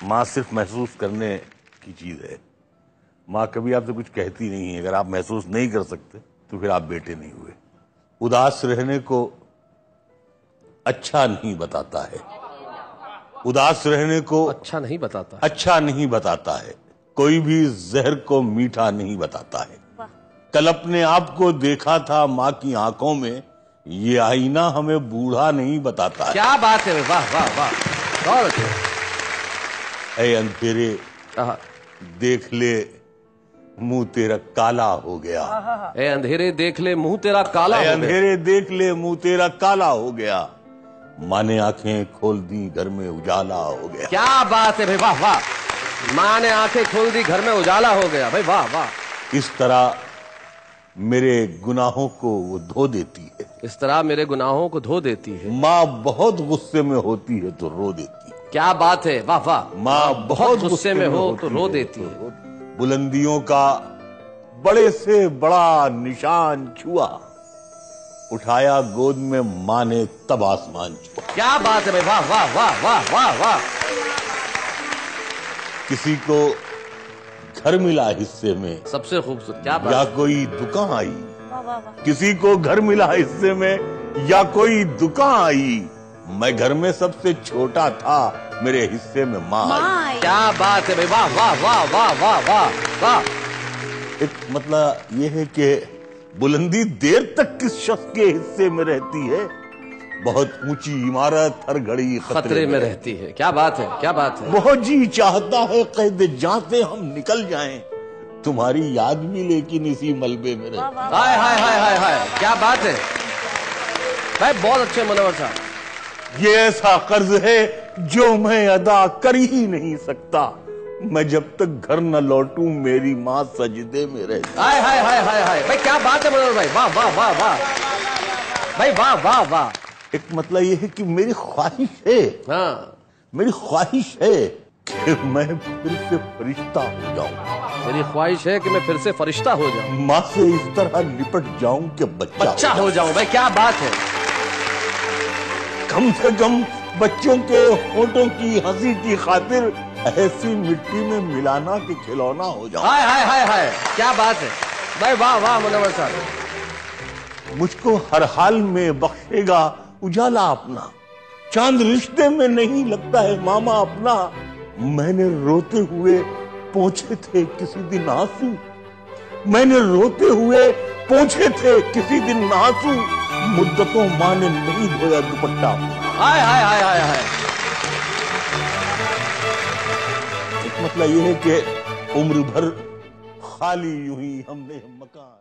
माँ सिर्फ महसूस करने की चीज है। माँ कभी आपसे कुछ कहती नहीं है। अगर आप महसूस नहीं कर सकते तो फिर आप बेटे नहीं हुए। उदास रहने को अच्छा नहीं बताता है। उदास रहने को अच्छा नहीं बताता, अच्छा नहीं बताता है। कोई भी जहर को मीठा नहीं बताता है। कल अपने आप को देखा था माँ की आंखों में, ये आईना हमें बूढ़ा नहीं बताता है। क्या बात है, वाह वाह वाह, बहुत अच्छे। ऐ अंधेरे देख ले मुंह तेरा काला हो गया। ए अंधेरे देख ले मुंह तेरा काला हो गया। अंधेरे देख ले मुंह तेरा काला हो गया। माँ ने आंखें खोल दी घर में उजाला हो गया। क्या बात है भाई, वाह वाह। माँ ने आंखें खोल दी घर में उजाला हो गया, भाई वाह वाह। इस तरह मेरे गुनाहों को वो धो देती है। इस तरह मेरे गुनाहों को धो देती है। माँ बहुत गुस्से में होती है तो रो देती है। क्या बात है, वाह वाह। माँ बहुत गुस्से में हो तो रो देती है। बुलंदियों का बड़े से बड़ा निशान छुआ, उठाया गोद में माँ ने तब आसमान छुआ। क्या बात है भाई, वाह वाह वाह वाह वाह वाह। किसी को घर मिला हिस्से में, सबसे खूबसूरत, क्या बात। या कोई दुकान आई। किसी को घर मिला हिस्से में या कोई दुकान आई। मैं घर में सबसे छोटा था, मेरे हिस्से में माँ आई। क्या बात है भाई, वाह वाह वाह वाह वाह वाह वाह। एक मतलब ये है कि बुलंदी देर तक किस शख्स के हिस्से में रहती है। बहुत ऊंची इमारत हर घड़ी खतरे में रहती है। क्या बात है, क्या बात है। बहुत जी चाहता है कैद जहां से हम निकल जाएं, तुम्हारी याद भी लेकिन इसी मलबे में रहती है। हाय हाय हाय हाय हाय, क्या बात है भाई, बहुत अच्छे मुनव्वर साहब। ये ऐसा कर्ज है जो मैं अदा कर ही नहीं सकता। मैं जब तक घर न लौटूं मेरी माँ सजदे में रहती। हाय हाय हाय हाय हाय भाई, क्या बात है मुनव्वर भाई, वाह वाह वाह वाह भाई, वाह वाह वाह। एक मतलब ये है कि मेरी ख्वाहिश है, हाँ मेरी ख्वाहिश है कि मैं फिर से फरिश्ता हो जाऊं। मेरी ख्वाहिश है कि मैं फिर से फरिश्ता हो जाऊं। माँ से इस तरह लिपट जाऊं कि बच्चा हो जाऊं। भाई क्या बात है। कम से कम बच्चों के होठों की हंसी की खातिर ऐसी मिट्टी में मिलाना कि खिलौना हो जाऊं। हाय हाय हाय हाय, क्या बात है भाई, वाह वाह मुनव्वर साहब। मुझको हर हाल में बख्शेगा उजाला अपना। चांद रिश्ते में नहीं लगता है मामा अपना। मैंने रोते हुए पोंछे थे किसी दिन आंसू। मैंने रोते हुए पोंछे थे किसी दिन आंसू। मुद्दतों माँ ने नहीं धोया दुपट्टा। हाय हाय हाय हाय हाय। मतलब ये है कि उम्र भर खाली यूं ही हमने मकान